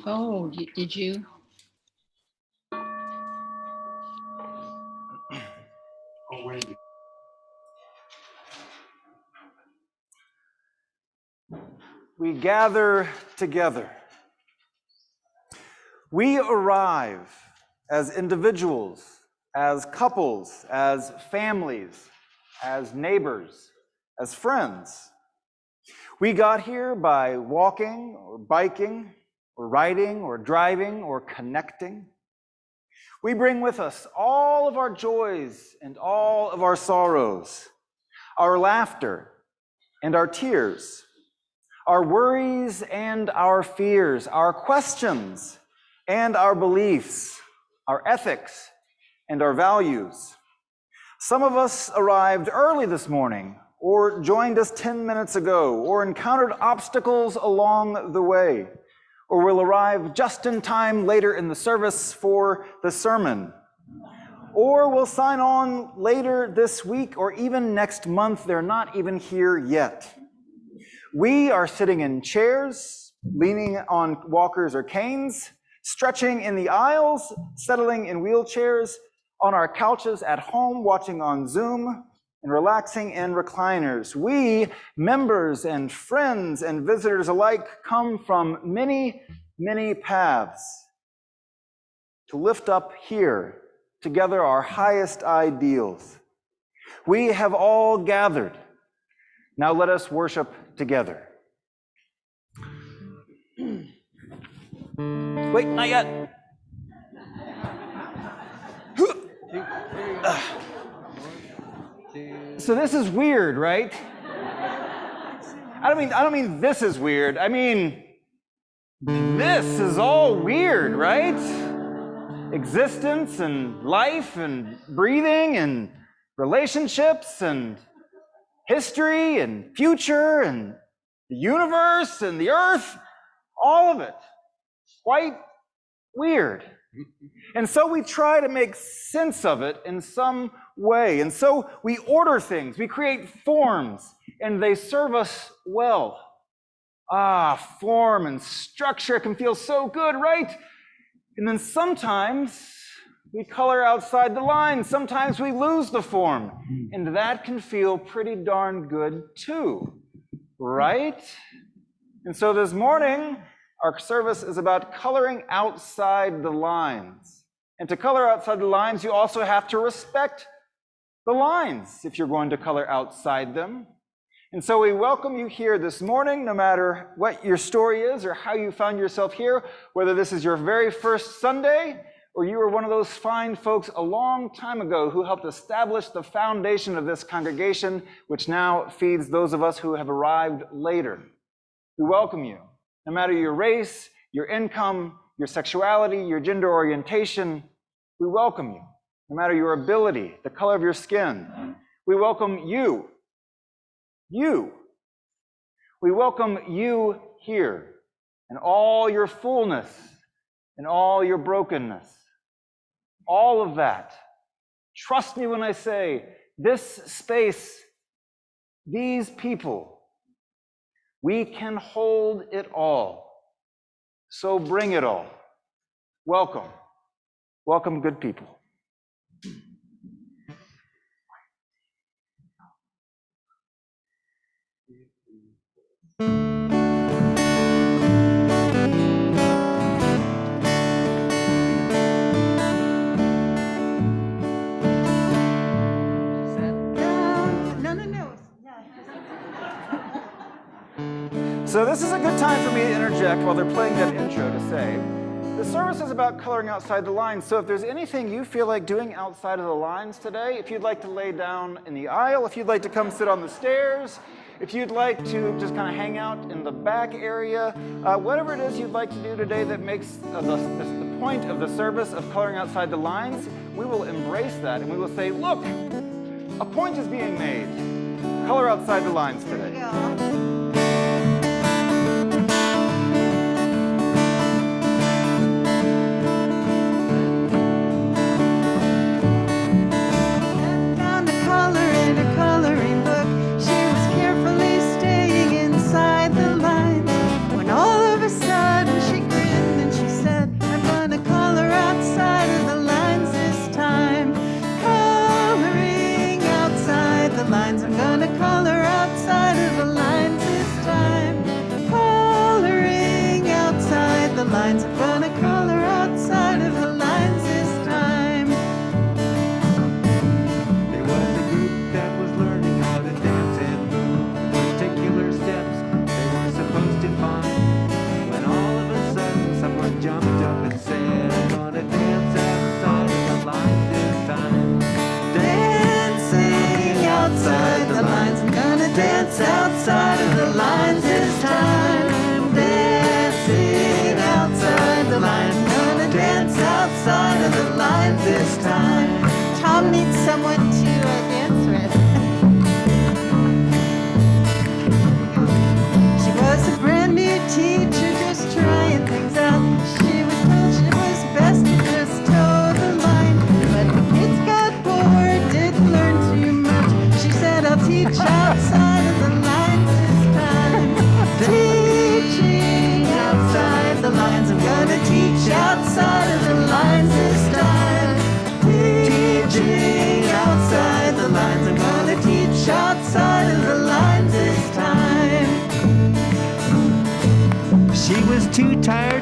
Oh, did you? Oh, wait. We gather together. We arrive as individuals, as couples, as families, as neighbors, as friends. We got here by walking or biking or riding or driving or connecting. We bring with us all of our joys and all of our sorrows, our laughter and our tears, our worries and our fears, our questions and our beliefs, our ethics and our values. Some of us arrived early this morning, or joined us 10 minutes ago, or encountered obstacles along the way, or will arrive just in time later in the service for the sermon, or will sign on later this week or even next month. They're not even here yet. We are sitting in chairs, leaning on walkers or canes, stretching in the aisles, settling in wheelchairs, on our couches at home, watching on Zoom, and relaxing in recliners. We, members and friends and visitors alike, come from many, many paths to lift up here together our highest ideals. We have all gathered. Now let us worship together. Wait, not yet. So this is weird, right? I don't mean this is weird. I mean, this is all weird, right? Existence and life and breathing and relationships and history and future and the universe and the earth, all of it. Quite weird. And so we try to make sense of it in some way. And so we order things, we create forms, and they serve us well. Form and structure can feel so good, right? And then sometimes we color outside the lines. Sometimes we lose the form. And that can feel pretty darn good too, right? And so this morning, our service is about coloring outside the lines. And to color outside the lines, you also have to respect the lines if you're going to color outside them. And so we welcome you here this morning, no matter what your story is or how you found yourself here, whether this is your very first Sunday or you were one of those fine folks a long time ago who helped establish the foundation of this congregation, which now feeds those of us who have arrived later. We welcome you. No matter your race, your income, your sexuality, your gender orientation, we welcome you. No matter your ability, the color of your skin, we welcome you. You. We welcome you here in all your fullness and all your brokenness. All of that. Trust me when I say this space, these people, we can hold it all. So bring it all. Welcome. Welcome, good people. So this is a good time for me to interject while they're playing that intro to say, the service is about coloring outside the lines. So if there's anything you feel like doing outside of the lines today, if you'd like to lay down in the aisle, if you'd like to come sit on the stairs, if you'd like to just kind of hang out in the back area, whatever it is you'd like to do today that makes the point of the service of coloring outside the lines, we will embrace that and we will say, look, a point is being made. Color outside the lines today. Yeah. Sudden she grinned and she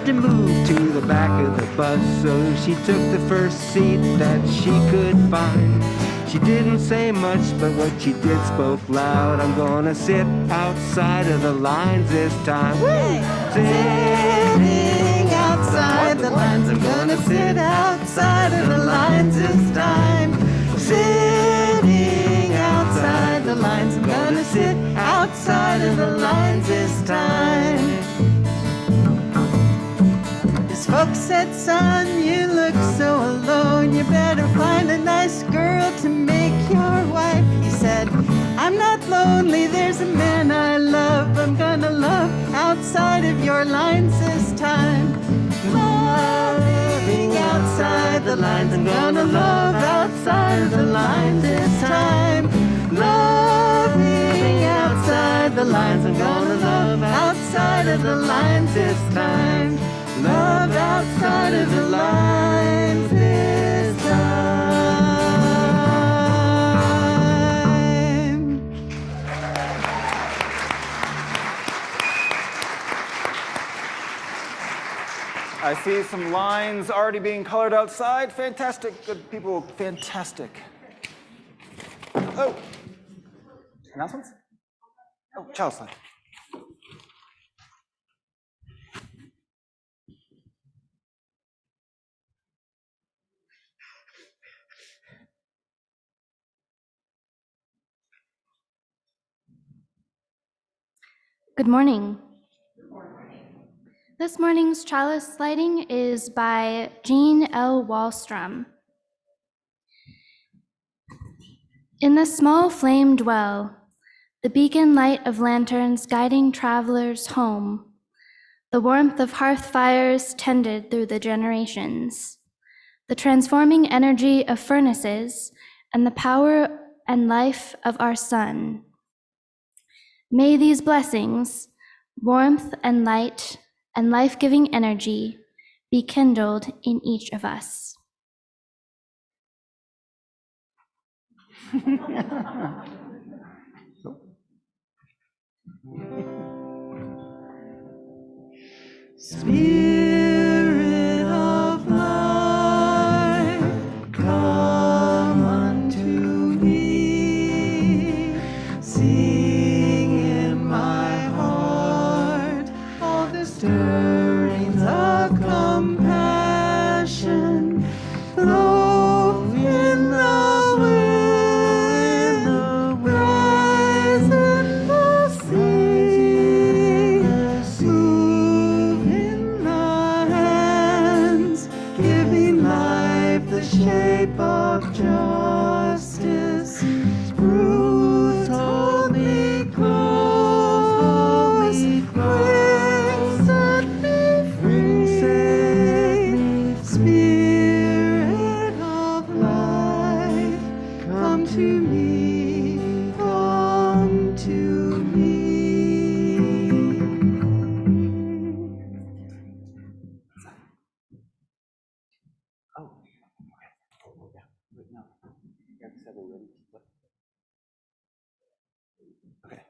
to move to the back of the bus, so she took the first seat that she could find. She didn't say much, but what she did spoke loud. I'm gonna sit outside of the lines this time. Woo! Sitting outside the lines, I'm gonna sit outside of the lines this time. Sitting outside the lines, I'm gonna sit outside of the lines this time. His folks said, son, you look so alone, you better find a nice girl to make your wife. He said, I'm not lonely, there's a man I love, I'm gonna love outside of your lines this time. Loving outside the lines, I'm gonna love outside of the lines this time. Loving outside the lines, I'm gonna love outside of the lines this time. Love outside of the lines this time. I see some lines already being colored outside. Fantastic, good people, fantastic. Oh, announcements? Oh, child's line. Good morning. This morning's chalice lighting is by Jean L. Wallstrom. In the small flame dwell, the beacon light of lanterns guiding travelers home, the warmth of hearth fires tended through the generations, the transforming energy of furnaces, and the power and life of our sun. May these blessings, warmth and light and life-giving energy, be kindled in each of us. Spirit of life, come unto me. Sing in my heart all the stirrings of compassion. Flow in the wind, rise in the sea, move in the hands, giving life the shape of justice. Roots hold me close, wings set me free. Spirit of life, come to me, come to me. Oh, yeah, wait, no. You have to say we're ready. Okay.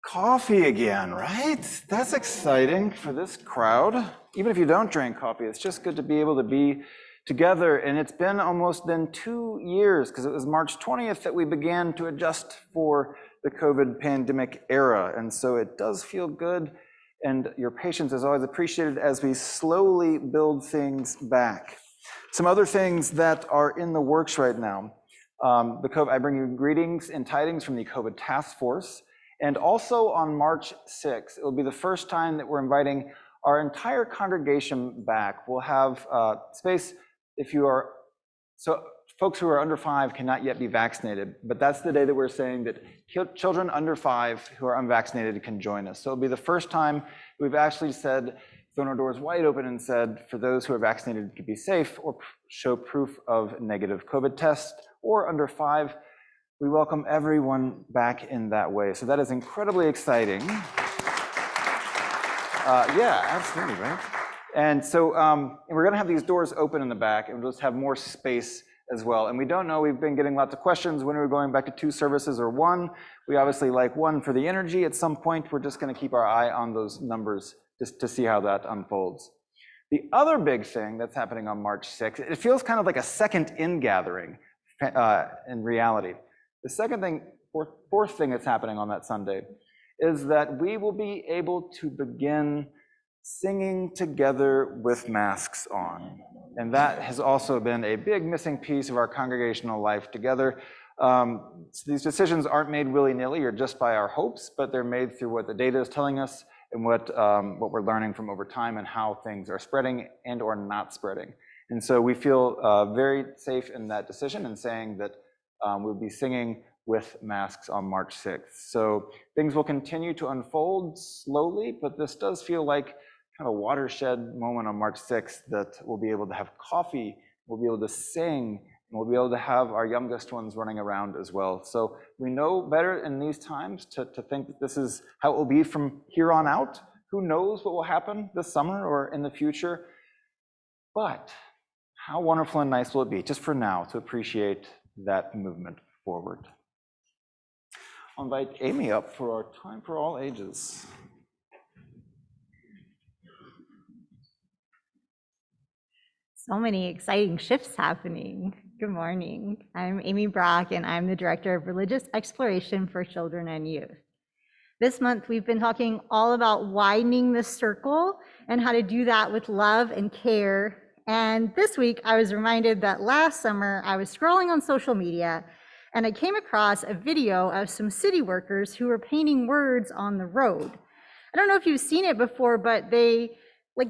Coffee again, right? That's exciting for this crowd. Even if you don't drink coffee, it's just good to be able to be together. And it's been almost 2 years, because it was March 20th that we began to adjust for the COVID pandemic era. And so it does feel good. And your patience is always appreciated as we slowly build things back. Some other things that are in the works right now. I bring you greetings and tidings from the COVID task force. And also on March 6th, it will be the first time that we're inviting our entire congregation back. We'll have space if you are, so folks who are under 5 cannot yet be vaccinated, but that's the day that we're saying that children under 5 who are unvaccinated can join us. So it'll be the first time we've actually said, thrown our doors wide open and said, for those who are vaccinated to be safe or show proof of negative COVID test or under 5, we welcome everyone back in that way. So that is incredibly exciting. Yeah, absolutely, right? And so we're gonna have these doors open in the back, and we'll just have more space as well. And we don't know, we've been getting lots of questions, when are we going back to 2 services or 1? We obviously like 1 for the energy. At some point, we're just gonna keep our eye on those numbers just to see how that unfolds. The other big thing that's happening on March 6th, it feels kind of like a second in-gathering in reality. The second thing, fourth thing that's happening on that Sunday is that we will be able to begin singing together with masks on. And that has also been a big missing piece of our congregational life together. So these decisions aren't made willy-nilly or just by our hopes, but they're made through what the data is telling us and what we're learning from over time and how things are spreading and or not spreading. And so we feel very safe in that decision and saying that we'll be singing with masks on March 6th. So things will continue to unfold slowly, but this does feel like kind of a watershed moment on March 6th that we'll be able to have coffee, we'll be able to sing, and we'll be able to have our youngest ones running around as well. So we know better in these times to think that this is how it will be from here on out. Who knows what will happen this summer or in the future? But how wonderful and nice will it be, just for now, to appreciate that movement forward. I'll invite Amy up for our Time for All Ages. So many exciting shifts happening. Good morning. I'm Amy Brock, and I'm the Director of Religious Exploration for Children and Youth. This month, we've been talking all about widening the circle and how to do that with love and care. And this week, I was reminded that last summer, I was scrolling on social media, and I came across a video of some city workers who were painting words on the road. I don't know if you've seen it before, but they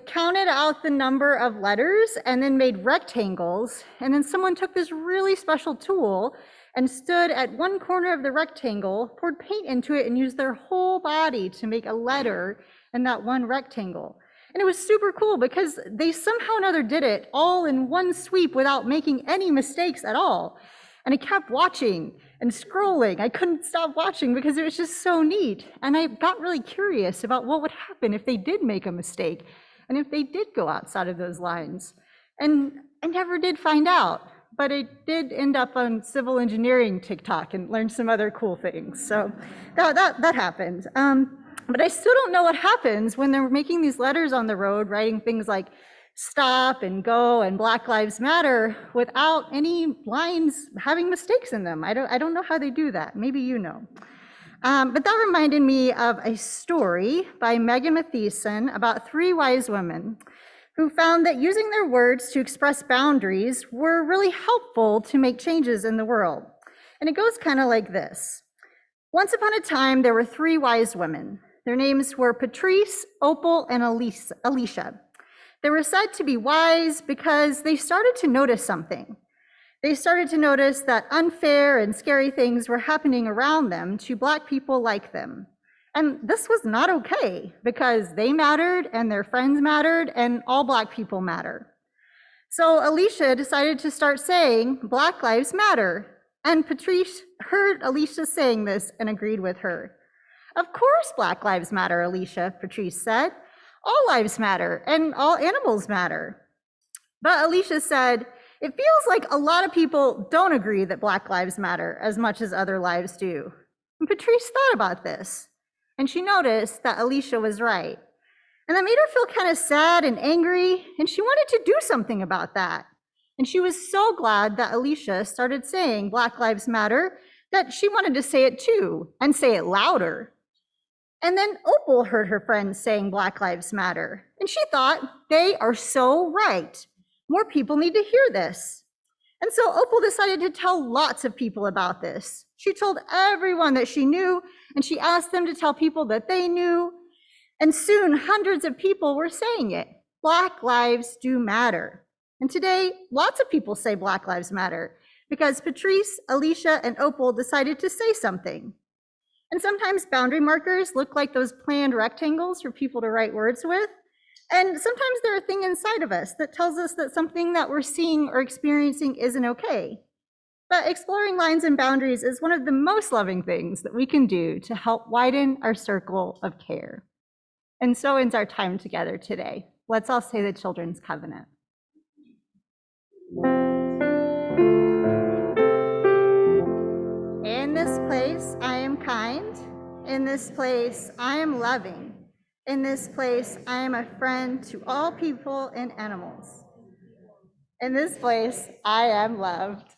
counted out the number of letters and then made rectangles. And then someone took this really special tool and stood at one corner of the rectangle, poured paint into it, and used their whole body to make a letter in that one rectangle. And it was super cool because they somehow or another did it all in one sweep without making any mistakes at all. And I kept watching and scrolling. I couldn't stop watching because it was just so neat. And I got really curious about what would happen if they did make a mistake and if they did go outside of those lines. And I never did find out, but I did end up on civil engineering TikTok and learned some other cool things. So that happened. But I still don't know what happens when they're making these letters on the road, writing things like stop and go and Black Lives Matter without any lines having mistakes in them. I don't know how they do that. Maybe you know. But that reminded me of a story by Megan Matheson about 3 wise women who found that using their words to express boundaries were really helpful to make changes in the world. And it goes kind of like this. Once upon a time, there were 3 wise women. Their names were Patrice, Opal, and Alicia. They were said to be wise because they started to notice something. They started to notice that unfair and scary things were happening around them to Black people like them. And this was not okay because they mattered and their friends mattered and all Black people matter. So Alicia decided to start saying, Black Lives Matter. And Patrice heard Alicia saying this and agreed with her. Of course Black Lives Matter, Alicia, Patrice said. All lives matter and all animals matter. But Alicia said, it feels like a lot of people don't agree that Black lives matter as much as other lives do. And Patrice thought about this, and she noticed that Alicia was right. And that made her feel kind of sad and angry, and she wanted to do something about that. And she was so glad that Alicia started saying Black Lives Matter that she wanted to say it too, and say it louder. And then Opal heard her friends saying Black Lives Matter, and she thought, they are so right. More people need to hear this. And so Opal decided to tell lots of people about this. She told everyone that she knew, and she asked them to tell people that they knew. And soon hundreds of people were saying it. Black lives do matter. And today, lots of people say Black Lives Matter because Patrice, Alicia, and Opal decided to say something. And sometimes boundary markers look like those planned rectangles for people to write words with. And sometimes they're a thing inside of us that tells us that something that we're seeing or experiencing isn't okay. But exploring lines and boundaries is one of the most loving things that we can do to help widen our circle of care. And so ends our time together today. Let's all say the Children's Covenant. place, I am kind. In this place, I am loving. In this place, I am a friend to all people and animals. In this place, I am loved.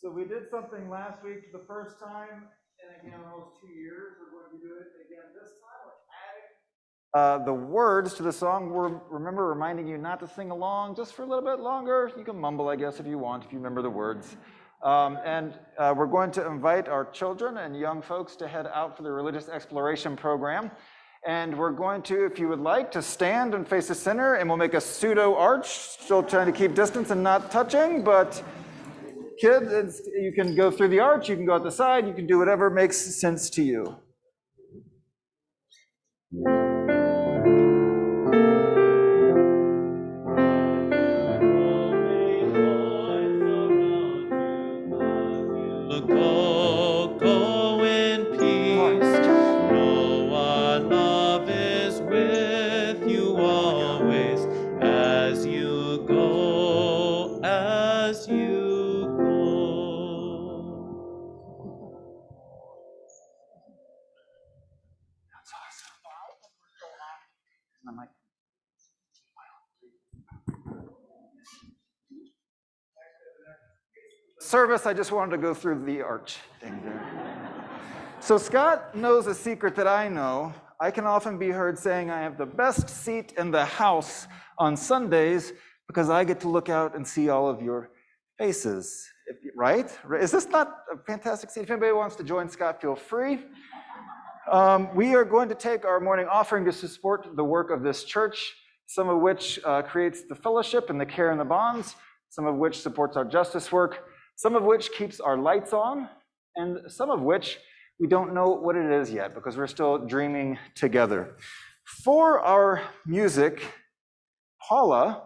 So we did something last week for the first time, and again, almost 2 years. We're going to do it again this time. We're adding the words to the song. Remember reminding you not to sing along just for a little bit longer. You can mumble, I guess, if you want, if you remember the words. We're going to invite our children and young folks to head out for the religious exploration program. And we're going to, if you would like, to stand and face the center, and we'll make a pseudo arch, still trying to keep distance and not touching, but kids, you can go through the arch, you can go out the side, you can do whatever makes sense to you. Go in peace. Know our love is with you always as you go, as you go. That's awesome. Service, I just wanted to go through the arch thing there. So Scott knows a secret that I know. I can often be heard saying I have the best seat in the house on Sundays because I get to look out and see all of your faces, right? Is this not a fantastic seat? If anybody wants to join Scott, feel free. We are going to take our morning offering to support the work of this church, some of which creates the fellowship and the care and the bonds, some of which supports our justice work, some of which keeps our lights on, and some of which we don't know what it is yet because we're still dreaming together. For our music, Paula,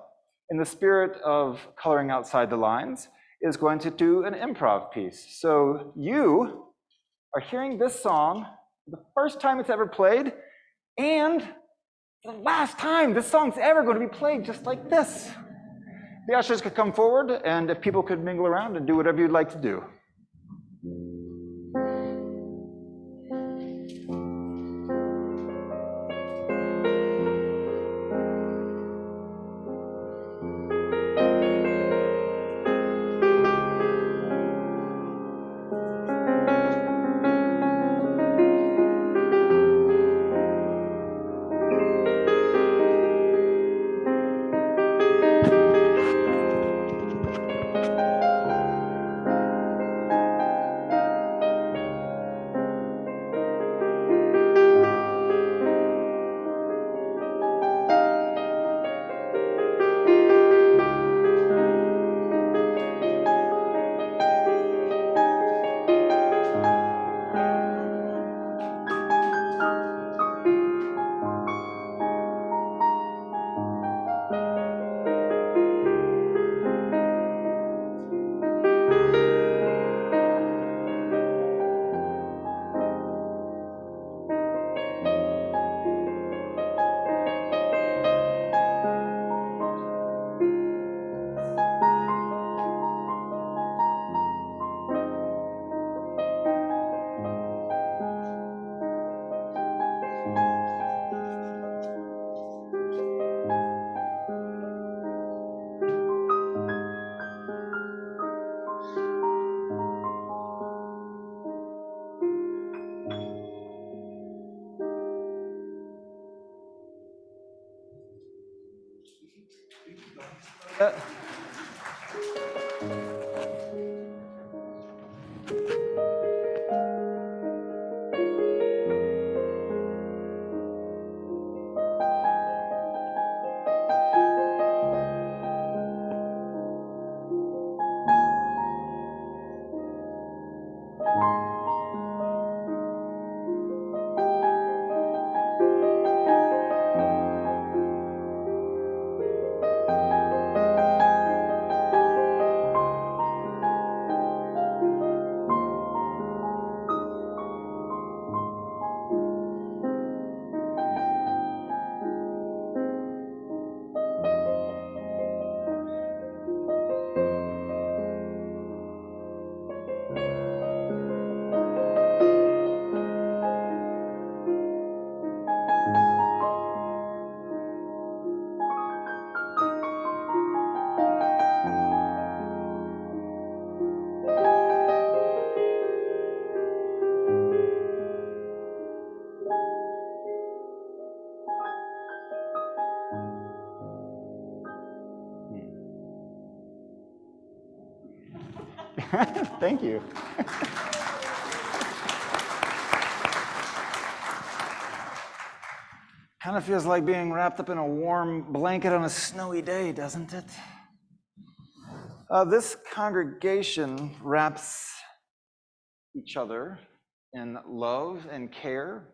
in the spirit of coloring outside the lines, is going to do an improv piece. So you are hearing this song the first time it's ever played, and the last time this song's ever going to be played just like this. The ushers could come forward, and if people could mingle around and do whatever you'd like to do. Thank you. Kind of feels like being wrapped up in a warm blanket on a snowy day, doesn't it? This congregation wraps each other in love and care.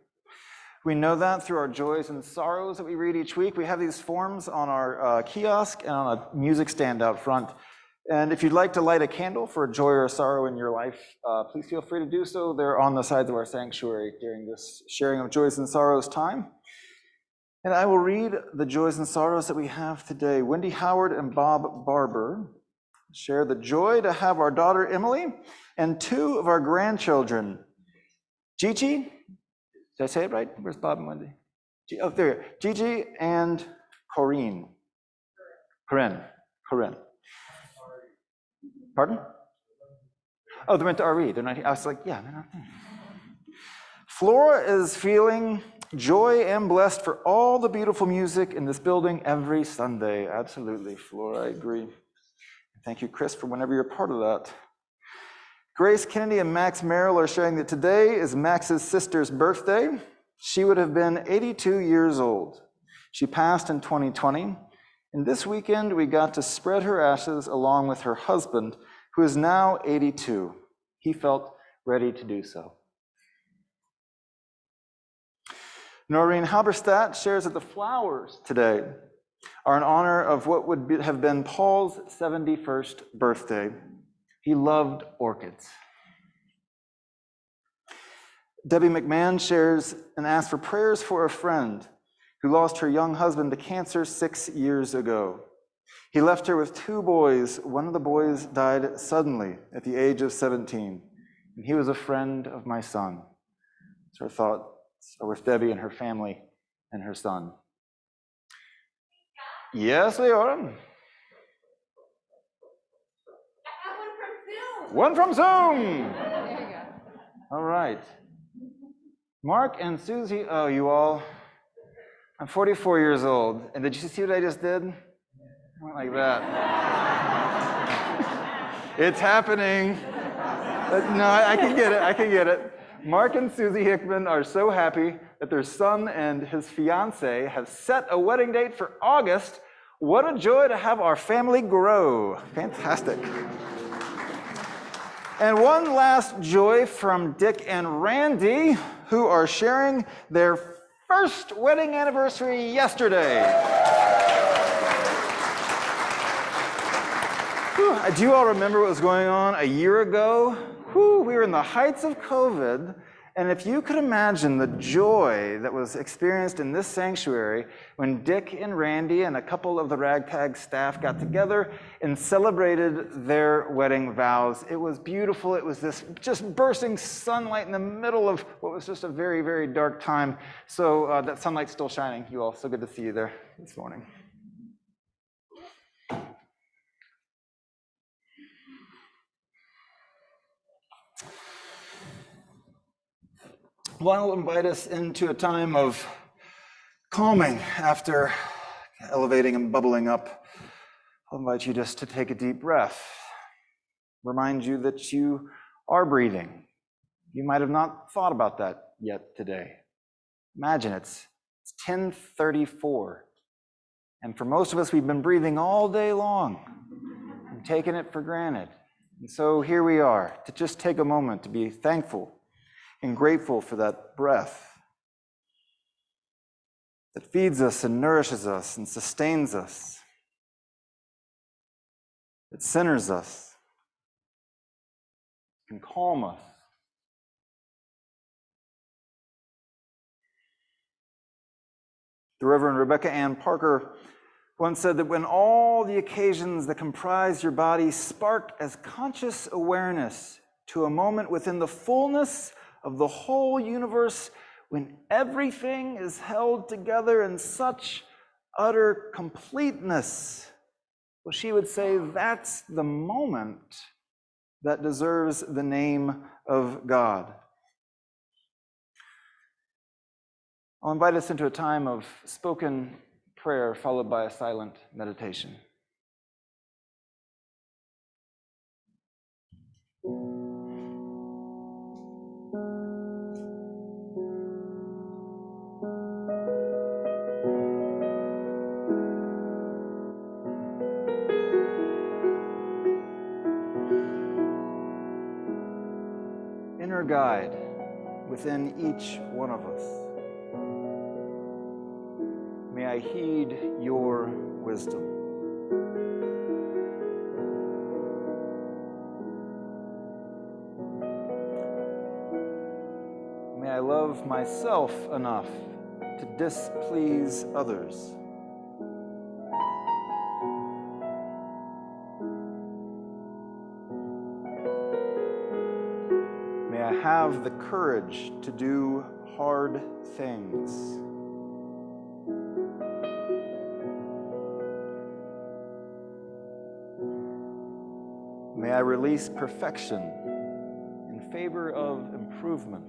We know that through our joys and sorrows that we read each week. We have these forms on our kiosk and on a music stand out front. And if you'd like to light a candle for a joy or a sorrow in your life, please feel free to do so. They're on the sides of our sanctuary during this sharing of joys and sorrows time. And I will read the joys and sorrows that we have today. Wendy Howard and Bob Barber share the joy to have our daughter Emily and two of our grandchildren, Gigi. Did I say it right? Where's Bob and Wendy? Oh, there. Gigi and Corinne. Pardon? Oh, they went to RE. They're not here. I was like, yeah, they're not there. Flora is feeling joy and blessed for all the beautiful music in this building every Sunday. Absolutely, Flora, I agree. Thank you, Chris, for whenever you're part of that. Grace Kennedy and Max Merrill are sharing that today is Max's sister's birthday. She would have been 82 years old. She passed in 2020, and this weekend we got to spread her ashes along with her husband, who is now 82. He felt ready to do so. Noreen Halberstadt shares that the flowers today are in honor of what would have been Paul's 71st birthday. He loved orchids. Debbie McMahon shares and asks for prayers for a friend who lost her young husband to cancer 6 years ago. He left her with two boys. One of the boys died suddenly at the age of 17, and he was a friend of my son. So our thoughts are with Debbie and her family and her son. Yes, Leora. One from Zoom. There you go. All right. Mark and Susie, oh, you all. I'm 44 years old, and did you see what I just did? I went like that. It's happening. No, I can get it. Mark and Susie Hickman are so happy that their son and his fiance have set a wedding date for August. What a joy to have our family grow. Fantastic. And one last joy from Dick and Randy, who are sharing their first wedding anniversary yesterday. Do you all remember what was going on a year ago? We were in the heights of COVID, and if you could imagine the joy that was experienced in this sanctuary when Dick and Randy and a couple of the ragtag staff got together and celebrated their wedding vows. It was beautiful. It was this just bursting sunlight in the middle of what was just a very, very dark time. So that sunlight's still shining, you all. So good to see you there this morning. Well, I'll invite us into a time of calming after elevating and bubbling up. I'll invite you just to take a deep breath. Remind you that you are breathing. You might have not thought about that yet today. Imagine it's 10:34. And for most of us, we've been breathing all day long and taking it for granted. And so here we are to just take a moment to be thankful and grateful for that breath that feeds us and nourishes us and sustains us. It centers us, can calm us. The Reverend Rebecca Ann Parker once said that when all the occasions that comprise your body spark as conscious awareness to a moment within the fullness of the whole universe, when everything is held together in such utter completeness, well, she would say that's the moment that deserves the name of God. I'll invite us into a time of spoken prayer followed by a silent meditation. inner guide within each one of us. May I heed your wisdom. May I love myself enough to displease others. May I have the courage to do hard things. May I release perfection in favor of improvement.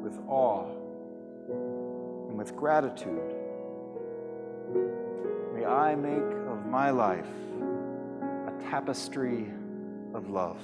With awe and with gratitude, may I make of my life a tapestry of love.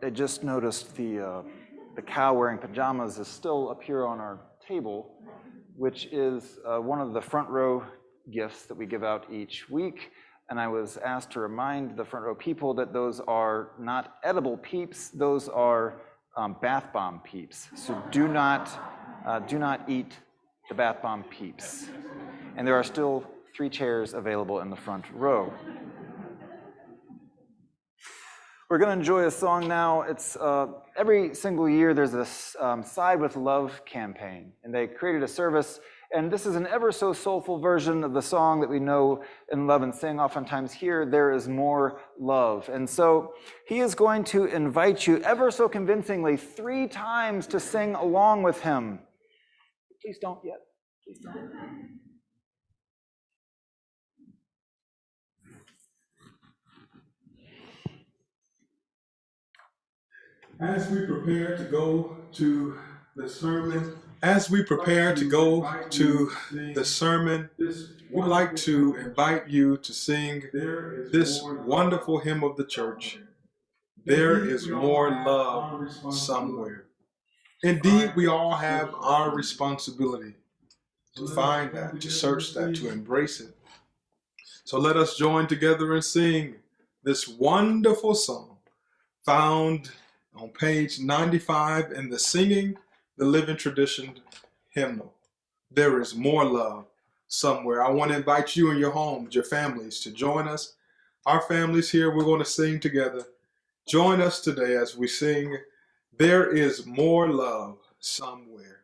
I just noticed the cow wearing pajamas is still up here on our table, which is one of the front row gifts that we give out each week. And I was asked to remind the front row people that those are not edible peeps, those are bath bomb peeps. So do not eat the bath bomb peeps. And there are still 3 chairs available in the front row. We're going to enjoy a song now. It's every single year there's this Side with Love campaign, and they created a service, and this is an ever so soulful version of the song that we know and love and sing oftentimes here, There Is More Love. And so he is going to invite you ever so convincingly 3 times to sing along with him. Please don't yet. Please don't. As we prepare to go to the sermon, we'd like to invite you to sing this wonderful hymn of the church, There Is More Love Somewhere. Indeed, we all have our responsibility to find that, to search that, to embrace it. So let us join together and sing this wonderful song found on page 95 in the Singing the Living Tradition hymnal. There is more love somewhere. I want to invite you and your homes, your families, to join us. Our families here, we're going to sing together. Join us today as we sing, There Is More Love Somewhere.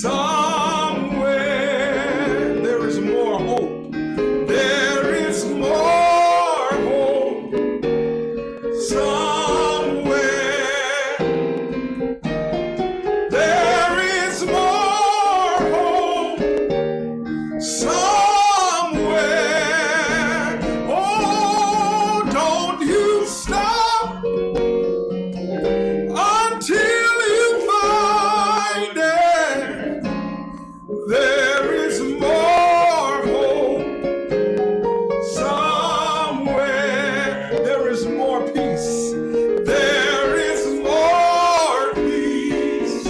somewhere there is more hope. There is more hope. Somewhere there is more hope. Somewhere. Oh, don't you stop until you find it. There is more hope. Somewhere there is more peace. There is more peace.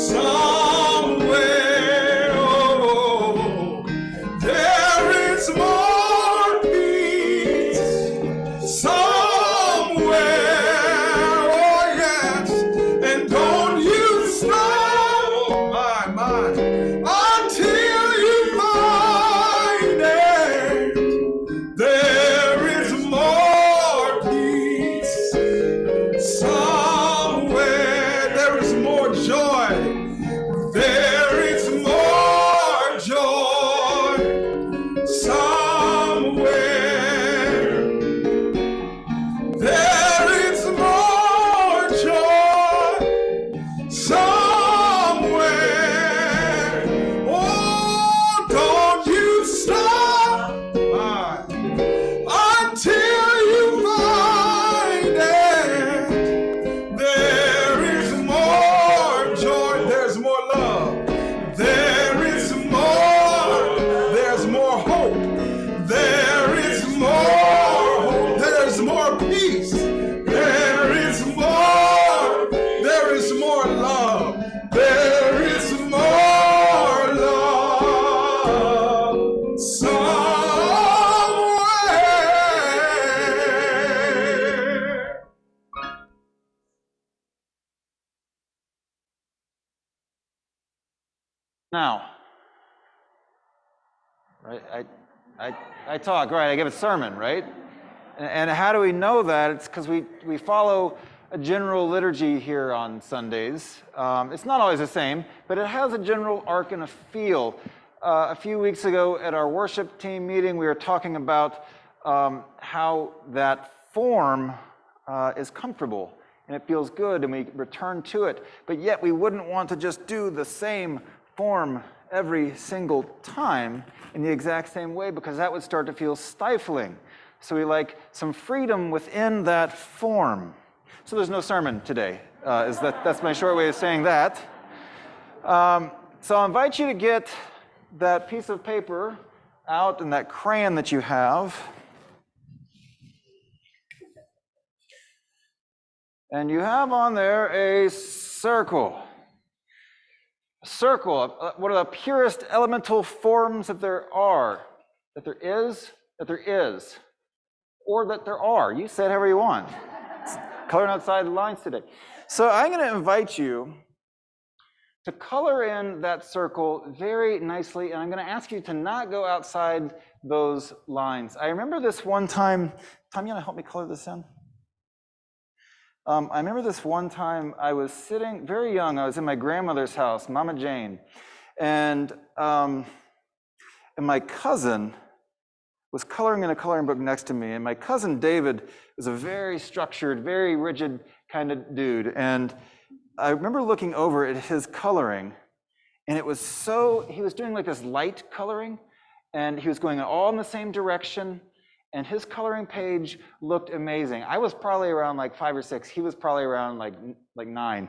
Somewhere, oh, there is more peace. Somewhere, oh yes, and don't you stop, my, until you find it. There is more peace. Somewhere there is more joy. There is more joy. Somewhere there is more joy. Somewhere. Oh, don't you stop until you find it. There is more joy. There's more love. There is more. There's more hope. There is more hope. There's more peace. There is more. There is more love. There is more love. Somewhere. Now, right? I talk, right? I give a sermon, right? And how do we know that? It's because we follow a general liturgy here on Sundays. It's not always the same, but it has a general arc and a feel. A few weeks ago at our worship team meeting, we were talking about how that form is comfortable and it feels good and we return to it. But yet we wouldn't want to just do the same form every single time in the exact same way because that would start to feel stifling. So we like some freedom within that form. So there's no sermon today. That's my short way of saying that. So I'll invite you to get that piece of paper out and that crayon that you have. And you have on there a circle. A circle, one of the purest elemental forms that there are, that there is, or that there are. You say it however you want. It's coloring outside the lines today. So I'm going to invite you to color in that circle very nicely, and I'm going to ask you to not go outside those lines. I remember this one time. Tom, you want to help me color this in? I remember this one time I was sitting, very young, I was in my grandmother's house, Mama Jane, and my cousin was coloring in a coloring book next to me, and my cousin David was a very structured, very rigid kind of dude, and I remember looking over at his coloring, and it was he was doing like this light coloring, and he was going all in the same direction, and his coloring page looked amazing. I was probably around like 5 or 6. He was probably around like 9.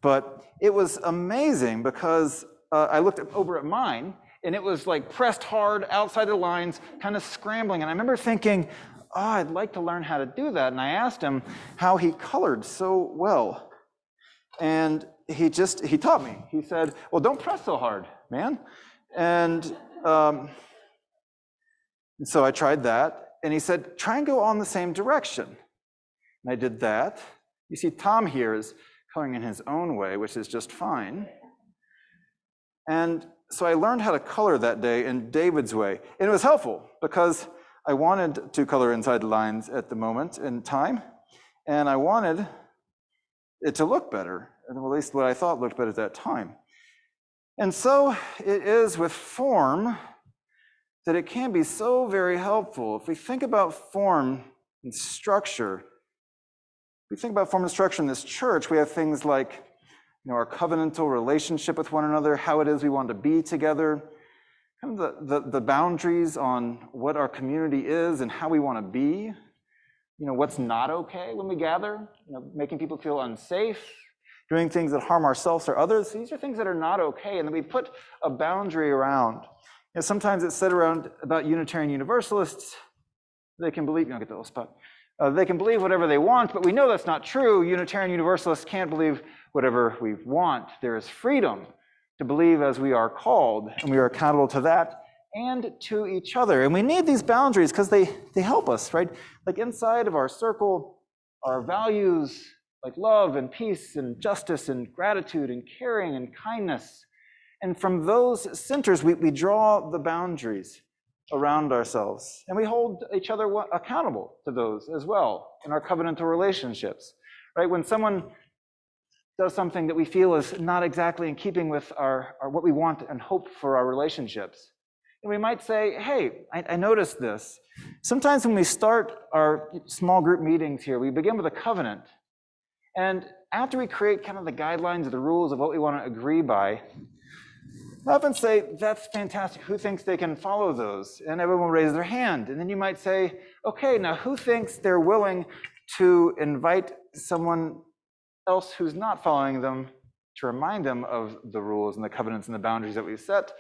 But it was amazing because I looked over at mine, and it was like pressed hard outside the lines, kind of scrambling. And I remember thinking, oh, I'd like to learn how to do that. And I asked him how he colored so well. And he taught me. He said, well, don't press so hard, man. And so I tried that. And he said, try and go on the same direction. And I did that. You see, Tom here is coloring in his own way, which is just fine. And so I learned how to color that day in David's way. And it was helpful because I wanted to color inside the lines at the moment in time. And I wanted it to look better, at least what I thought looked better at that time. And so it is with form that it can be so very helpful. If we think about form and structure, if we think about form and structure in this church, we have things like our covenantal relationship with one another, how it is we want to be together, kind of the boundaries on what our community is and how we want to be, what's not okay when we gather, making people feel unsafe, doing things that harm ourselves or others. These are things that are not okay, and then we put a boundary around. Sometimes it's said around about Unitarian Universalists, they can believe, get the little spot. They can believe whatever they want, but we know that's not true. Unitarian Universalists can't believe whatever we want. There is freedom to believe as we are called, and we are accountable to that and to each other. And we need these boundaries because they help us, right? Like inside of our circle, our values like love and peace and justice and gratitude and caring and kindness. And from those centers, we draw the boundaries around ourselves. And we hold each other accountable to those as well in our covenantal relationships, right? When someone does something that we feel is not exactly in keeping with our what we want and hope for our relationships, and we might say, hey, I noticed this. Sometimes when we start our small group meetings here, we begin with a covenant. And after we create kind of the guidelines or the rules of what we want to agree by, I often say, that's fantastic. Who thinks they can follow those? And everyone will raise their hand. And then you might say, okay, now who thinks they're willing to invite someone else who's not following them to remind them of the rules and the covenants and the boundaries that we've set?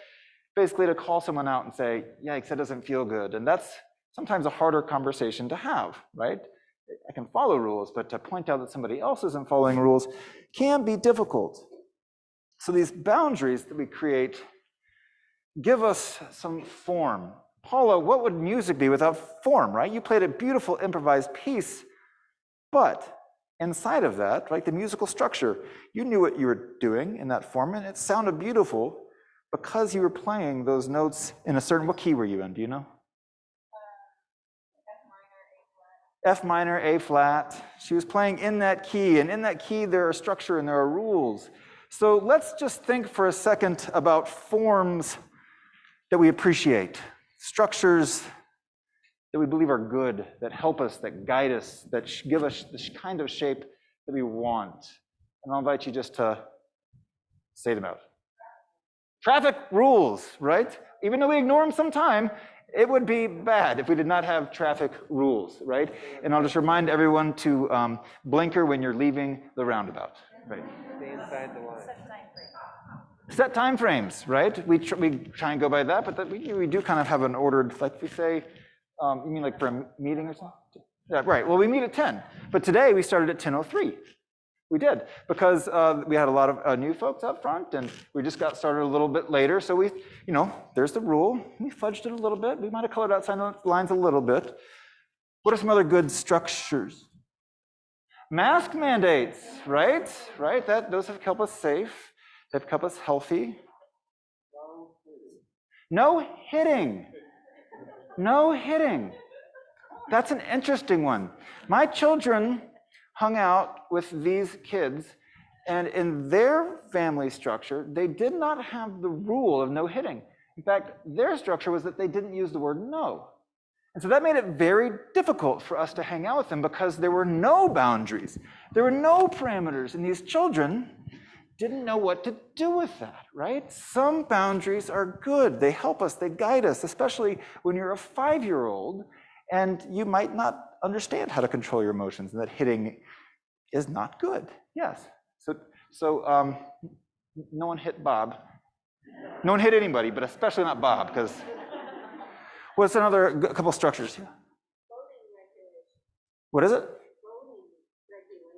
Basically to call someone out and say, yikes, that doesn't feel good. And that's sometimes a harder conversation to have, right? I can follow rules, but to point out that somebody else isn't following rules can be difficult. So these boundaries that we create give us some form. Paula, what would music be without form, right? You played a beautiful improvised piece, but inside of that, like the musical structure, you knew what you were doing in that form, and it sounded beautiful because you were playing those notes in a certain, what key were you in, do you know? F minor, A flat. She was playing in that key, and in that key there are structure and there are rules. So let's just think for a second about forms that we appreciate, structures that we believe are good, that help us, that guide us, that give us the kind of shape that we want. And I'll invite you just to say them out. Traffic rules, right? Even though we ignore them sometime, it would be bad if we did not have traffic rules, right? And I'll just remind everyone to blinker when you're leaving the roundabout, right? Stay inside the line. Set time frames, right? We try and go by that, but we do kind of have an ordered, like we say, you mean like for a meeting or something? Yeah, right, well, we meet at 10, but today we started at 10:03. We did, because we had a lot of new folks up front, and we just got started a little bit later, so we, there's the rule. We fudged it a little bit. We might have colored outside the lines a little bit. What are some other good structures? Mask mandates, right? Right, those have kept us safe. They've kept us healthy. No hitting. No hitting. That's an interesting one. My children hung out with these kids, and in their family structure, they did not have the rule of no hitting. In fact, their structure was that they didn't use the word no. And so that made it very difficult for us to hang out with them because there were no boundaries. There were no parameters, and these children didn't know what to do with that, right? Some boundaries are good. They help us, they guide us, especially when you're a 5-year-old and you might not understand how to control your emotions, and that hitting is not good. Yes. So no one hit Bob. No one hit anybody, but especially not Bob, because what's another couple structures? What is it?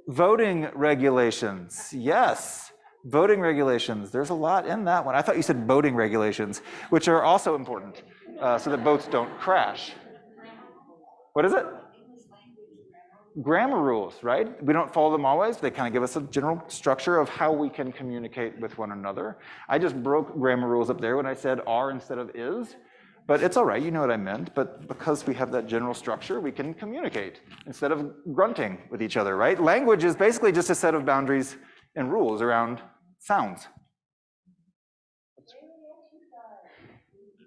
Voting regulations. Yes. Voting regulations. There's a lot in that one. I thought you said boating regulations, which are also important, so that boats don't crash. What is it? Grammar rules, right? We don't follow them always. They kind of give us a general structure of how we can communicate with one another. I just broke grammar rules up there when I said are instead of is, but it's all right, you know what I meant. But because we have that general structure, we can communicate instead of grunting with each other, right? Language is basically just a set of boundaries and rules around sounds.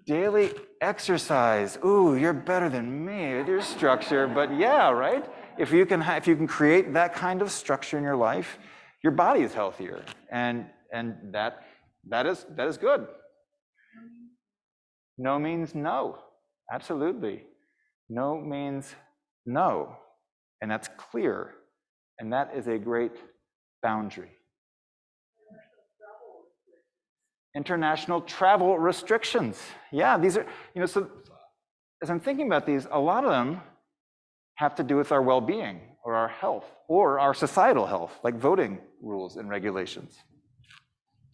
Daily exercise. Ooh, you're better than me with your structure, but yeah, right? If you can create that kind of structure in your life, your body is healthier, and that is good. No means no. Absolutely. No means no. And that's clear. And that is a great boundary. International travel restrictions. Yeah, these are, so as I'm thinking about these, a lot of them have to do with our well-being or our health or our societal health, like voting rules and regulations.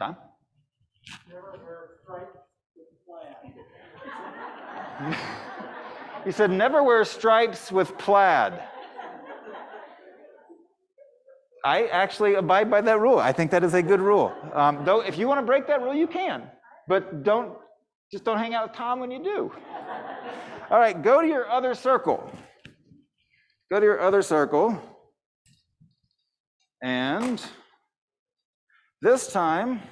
Don? Never wear stripes with plaid. He said, never wear stripes with plaid. I actually abide by that rule. I think that is a good rule. Though, if you want to break that rule, you can. But just don't hang out with Tom when you do. All right, go to your other circle. Go to your other circle. And this time,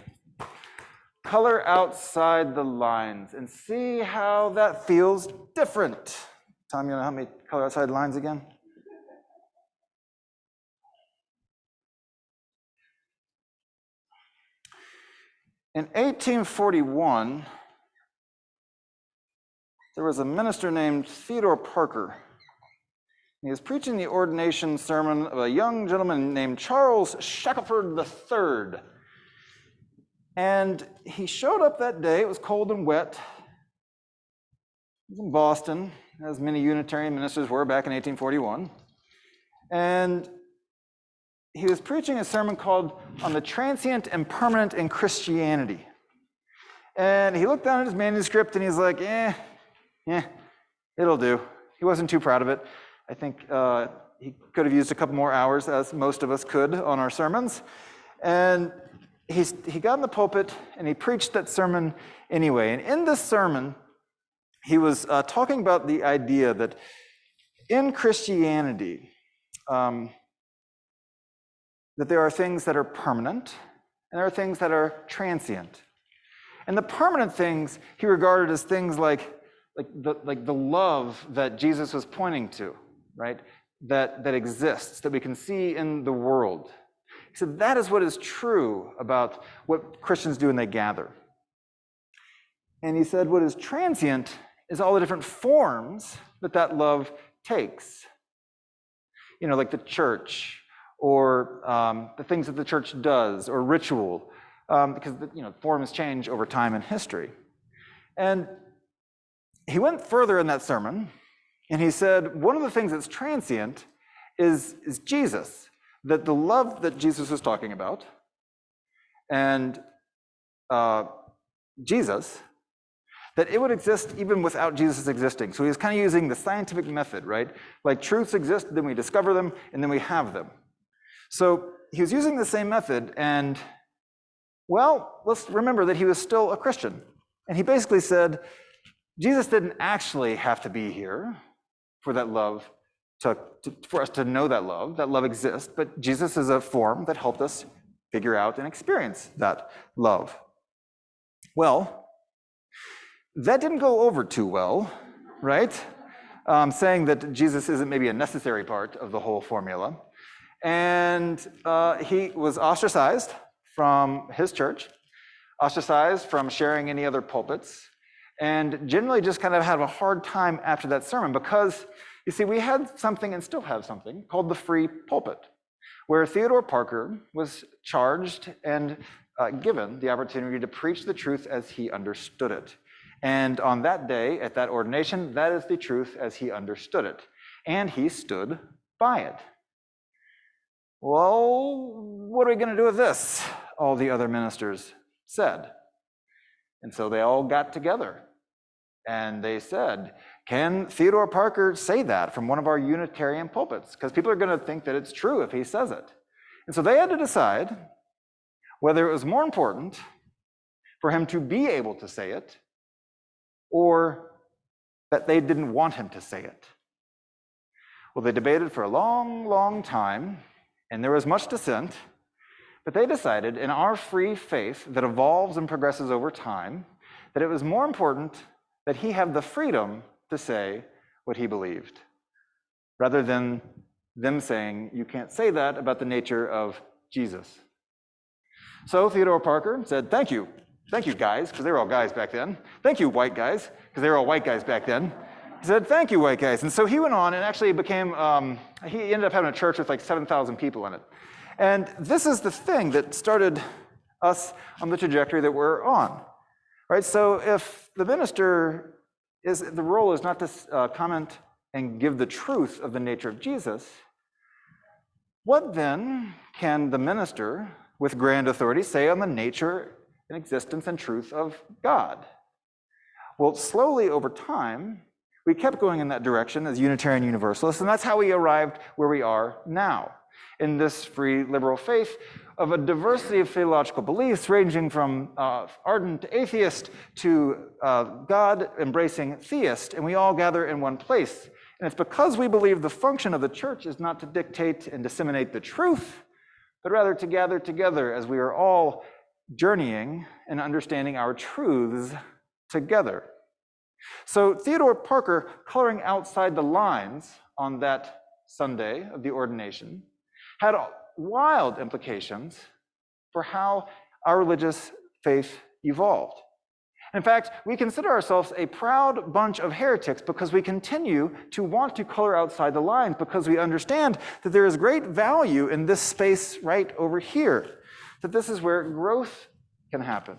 color outside the lines and see how that feels different. Tom, you want to help me color outside the lines again? In 1841, there was a minister named Theodore Parker. He was preaching the ordination sermon of a young gentleman named Charles Shackelford III. And he showed up that day. It was cold and wet. He was in Boston, as many Unitarian ministers were back in 1841. And he was preaching a sermon called On the Transient and Permanent in Christianity. And he looked down at his manuscript and he's like, it'll do. He wasn't too proud of it. I think he could have used a couple more hours, as most of us could, on our sermons. And he got in the pulpit and he preached that sermon anyway. And in this sermon, he was talking about the idea that in Christianity, that there are things that are permanent and there are things that are transient. And the permanent things he regarded as things like the love that Jesus was pointing to, right? That exists, that we can see in the world. He said that is what is true about what Christians do when they gather. And he said what is transient is all the different forms that love takes. Like the church, or the things that the church does, or ritual, because forms change over time and history. And he went further in that sermon, and he said one of the things that's transient is Jesus, that the love that Jesus was talking about, and Jesus, that it would exist even without Jesus existing. So he was kind of using the scientific method, right? Like truths exist, then we discover them, and then we have them. So he was using the same method, and well, let's remember that he was still a Christian. And he basically said, Jesus didn't actually have to be here for that love, for us to know that love exists, but Jesus is a form that helped us figure out and experience that love. Well, that didn't go over too well, right? Saying that Jesus isn't maybe a necessary part of the whole formula. And he was ostracized from his church, ostracized from sharing any other pulpits, and generally just kind of had a hard time after that sermon because, you see, we had something and still have something called the free pulpit, where Theodore Parker was charged and given the opportunity to preach the truth as he understood it. And on that day, at that ordination, that is the truth as he understood it. And he stood by it. Well, what are we going to do with this? All the other ministers said. And so they all got together and they said, can Theodore Parker say that from one of our Unitarian pulpits? Because people are going to think that it's true if he says it. And so they had to decide whether it was more important for him to be able to say it or that they didn't want him to say it. Well, they debated for a long, long time, and there was much dissent, But they decided in our free faith that evolves and progresses over time, that it was more important that he have the freedom to say what he believed, rather than them saying, you can't say that about the nature of Jesus. So Theodore Parker said, thank you guys, because they were all guys back then. Thank you, white guys, because they were all white guys back then. He said, thank you, white guys. And so he went on and actually became, he ended up having a church with like 7,000 people in it. And this is the thing that started us on the trajectory that we're on, right? So if the minister the role is not to comment and give the truth of the nature of Jesus, what then can the minister with grand authority say on the nature and existence and truth of God? Well, slowly over time, we kept going in that direction as Unitarian Universalists, and that's how we arrived where we are now, in this free liberal faith of a diversity of theological beliefs ranging from ardent atheist to God-embracing theist, and we all gather in one place. And it's because we believe the function of the church is not to dictate and disseminate the truth, but rather to gather together as we are all journeying and understanding our truths together. So Theodore Parker, coloring outside the lines on that Sunday of the ordination, had wild implications for how our religious faith evolved. In fact, we consider ourselves a proud bunch of heretics because we continue to want to color outside the lines, because we understand that there is great value in this space right over here, that this is where growth can happen.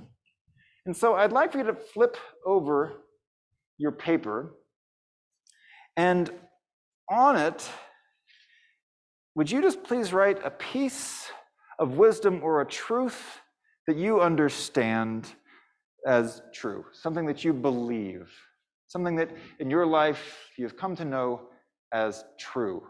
And so I'd like for you to flip over your paper, and on it, would you just please write a piece of wisdom or a truth that you understand as true, something that you believe, something that in your life you've come to know as true.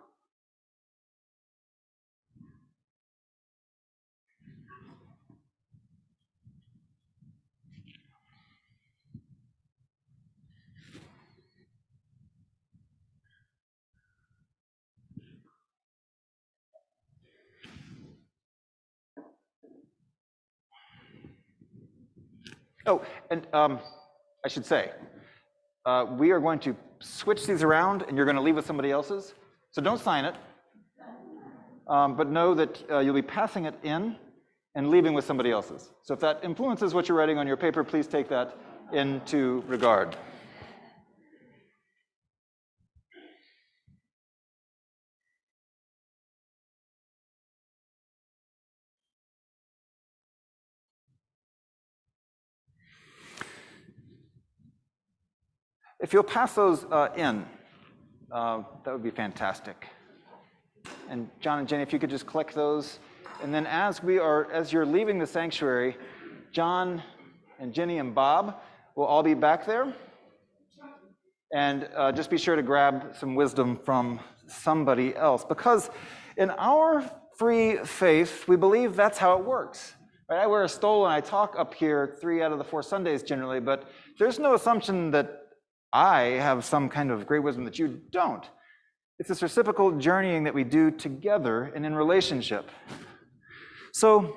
Oh, and I should say, we are going to switch these around and you're going to leave with somebody else's. So don't sign it, but know that you'll be passing it in and leaving with somebody else's. So if that influences what you're writing on your paper, please take that into regard. If you'll pass those in, that would be fantastic. And John and Jenny, if you could just collect those. And then as you're leaving the sanctuary, John and Jenny and Bob will all be back there. And just be sure to grab some wisdom from somebody else. Because in our free faith, we believe that's how it works. Right? I wear a stole and I talk up here 3 out of the 4 Sundays generally, but there's no assumption that I have some kind of great wisdom that you don't. It's this reciprocal journeying that we do together and in relationship. So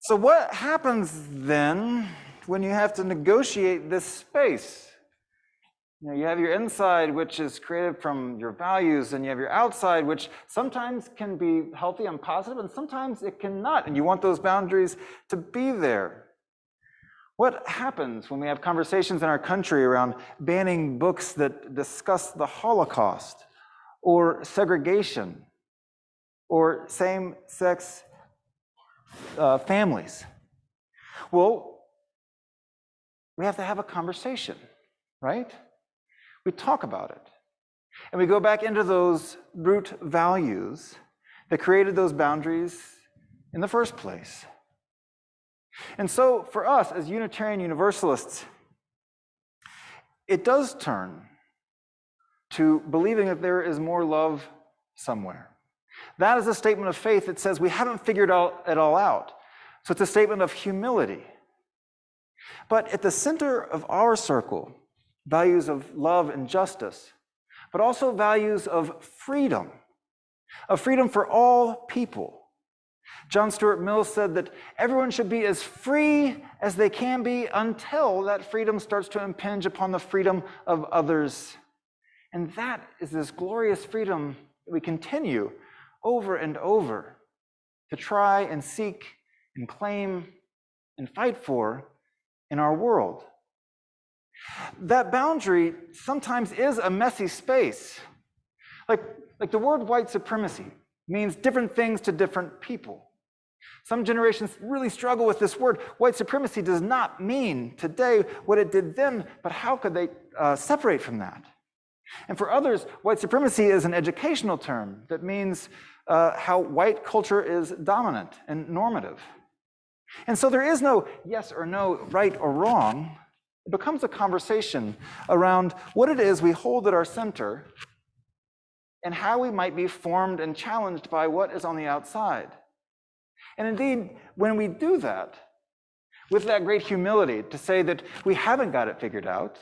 what happens then when you have to negotiate this space? You know, you have your inside, which is created from your values, and you have your outside, which sometimes can be healthy and positive, and sometimes it cannot, and you want those boundaries to be there. What happens when we have conversations in our country around banning books that discuss the Holocaust, or segregation, or same-sex families? Well, we have to have a conversation, right? We talk about it. And we go back into those root values that created those boundaries in the first place. And so for us as Unitarian Universalists, it does turn to believing that there is more love somewhere. That is a statement of faith that says we haven't figured it all out. So it's a statement of humility. But at the center of our circle, values of love and justice, but also values of freedom a freedom for all people. John Stuart Mill said that everyone should be as free as they can be until that freedom starts to impinge upon the freedom of others. And that is this glorious freedom that we continue over and over to try and seek and claim and fight for in our world. That boundary sometimes is a messy space. Like the word white supremacy means different things to different people. Some generations really struggle with this word. White supremacy does not mean today what it did then, but how could they separate from that? And for others, white supremacy is an educational term that means how white culture is dominant and normative. And so there is no yes or no, right or wrong. It becomes a conversation around what it is we hold at our center and how we might be formed and challenged by what is on the outside. And indeed, when we do that, with that great humility to say that we haven't got it figured out,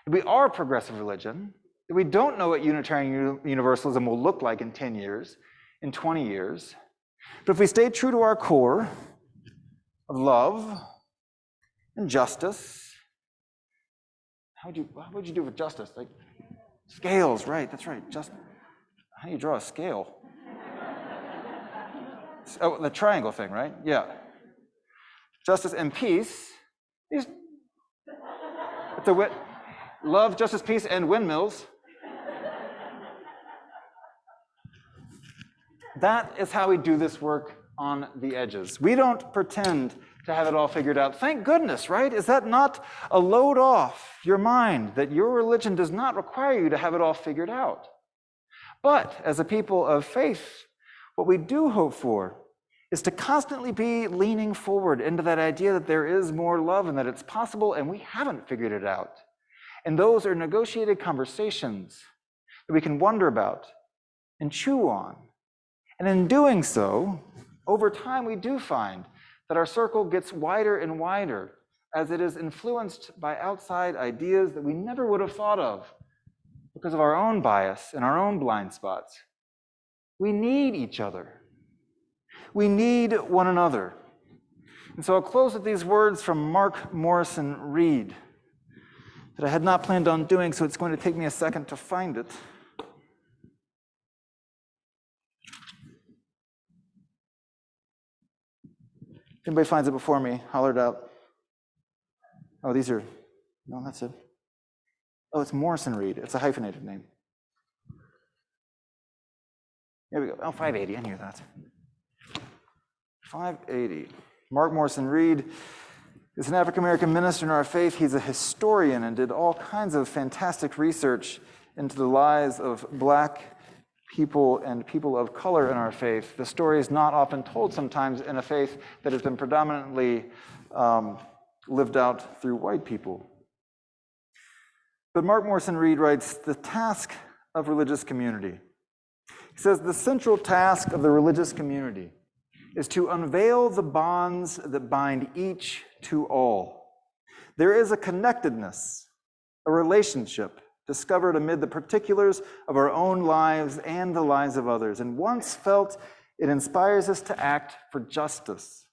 that we are a progressive religion, that we don't know what Unitarian Universalism will look like in 10 years, in 20 years, but if we stay true to our core of love and justice, how would you do with justice? Like scales, right? That's right. How do you draw a scale? Oh, the triangle thing, right? Yeah. Justice and peace. It's a love, justice, peace, and windmills. That is how we do this work on the edges. We don't pretend to have it all figured out. Thank goodness, right? Is that not a load off your mind that your religion does not require you to have it all figured out? But as a people of faith, what we do hope for is to constantly be leaning forward into that idea that there is more love and that it's possible and we haven't figured it out. And those are negotiated conversations that we can wonder about and chew on. And in doing so, over time we do find that our circle gets wider and wider as it is influenced by outside ideas that we never would have thought of because of our own bias and our own blind spots. We need each other. We need one another. And so I'll close with these words from Mark Morrison Reed that I had not planned on doing, so it's going to take me a second to find it. If anybody finds it before me, holler it out. Oh, no, that's it. Oh, it's Morrison Reed. It's a hyphenated name. There we go. Oh, 580, I knew that. 580. Mark Morrison Reed is an African-American minister in our faith. He's a historian and did all kinds of fantastic research into the lives of Black people and people of color in our faith. The story is not often told sometimes in a faith that has been predominantly lived out through white people. But Mark Morrison Reed writes, the task of religious community. He says, the central task of the religious community is to unveil the bonds that bind each to all. There is a connectedness, a relationship discovered amid the particulars of our own lives and the lives of others. And once felt, it inspires us to act for justice.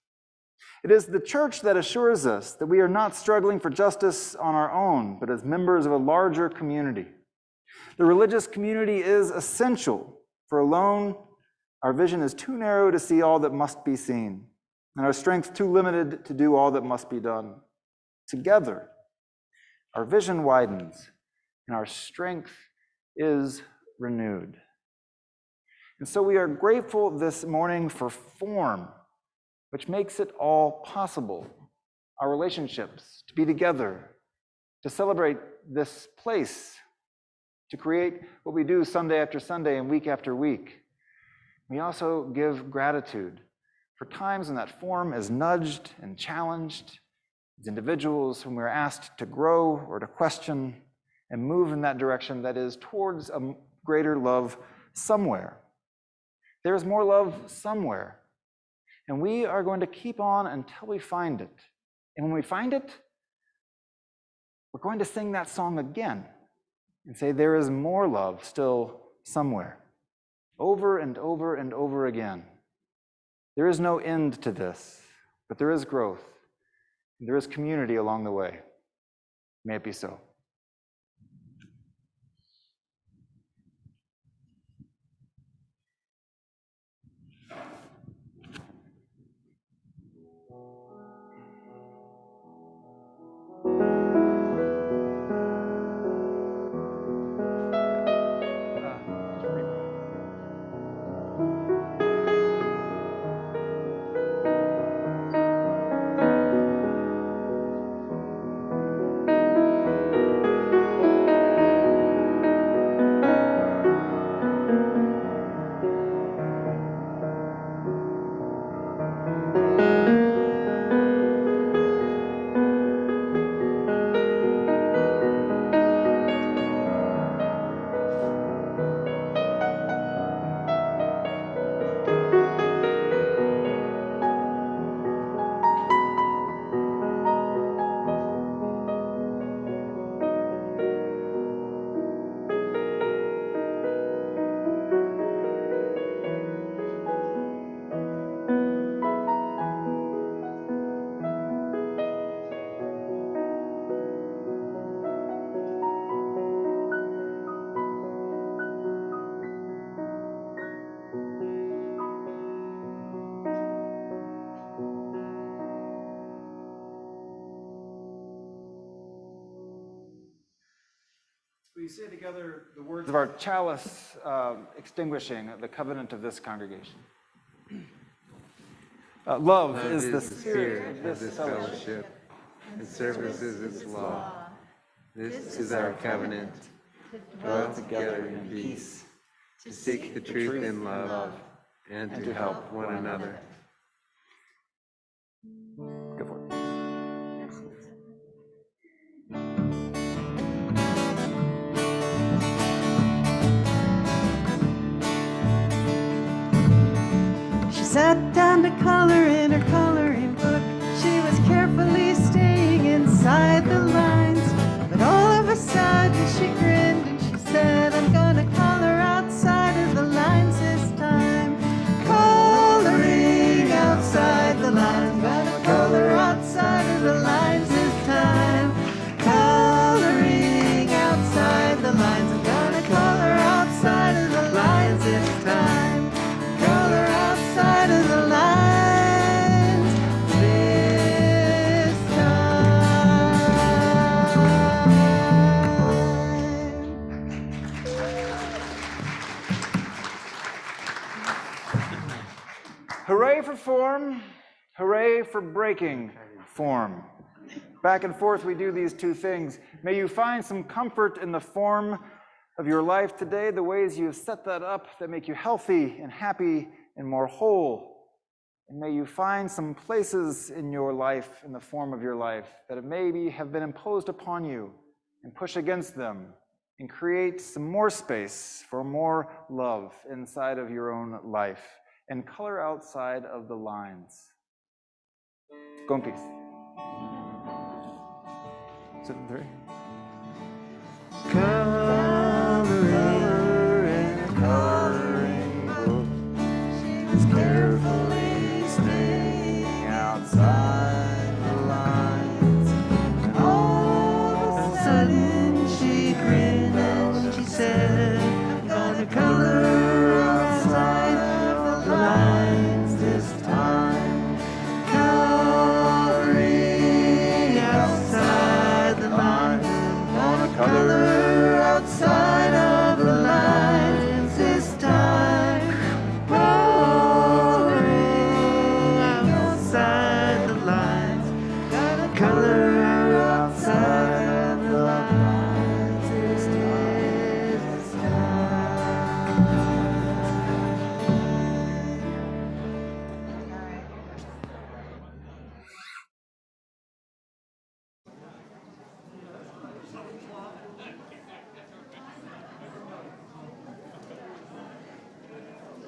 It is the church that assures us that we are not struggling for justice on our own, but as members of a larger community. The religious community is essential, for alone, our vision is too narrow to see all that must be seen, and our strength too limited to do all that must be done. Together, our vision widens, and our strength is renewed. And so we are grateful this morning for form, which makes it all possible. Our relationships, to be together, to celebrate this place, to create what we do Sunday after Sunday and week after week. We also give gratitude for times when that form is nudged and challenged as individuals, when we're asked to grow or to question and move in that direction that is towards a greater love somewhere. There's more love somewhere. And we are going to keep on until we find it. And when we find it, we're going to sing that song again and say, there is more love still somewhere. over and over and over again. There is no end to this, but there is growth. There is community along the way. May it be so. We say together the words of our chalice extinguishing the covenant of this congregation. Love is the spirit of this fellowship, and service is its law. This is our covenant, to dwell together in peace, to seek the truth in love, and to help one another. Go for it. Sat down to color in her coloring book. She was carefully staying inside the lines. But all of a sudden she grinned and she said, I'm gonna color outside of the lines this time. Coloring outside the lines. Gonna color outside of the lines this time. Coloring outside the lines. I'm gonna color outside of the lines this time. Color outside of the lines this time. Hooray for form, hooray for breaking form. Back and forth we do these two things. May you find some comfort in the form of your life today, the ways you have set that up that make you healthy and happy and more whole. And may you find some places in your life, in the form of your life, that maybe have been imposed upon you, and push against them and create some more space for more love inside of your own life and color outside of the lines. Go in peace. Sit in three. Come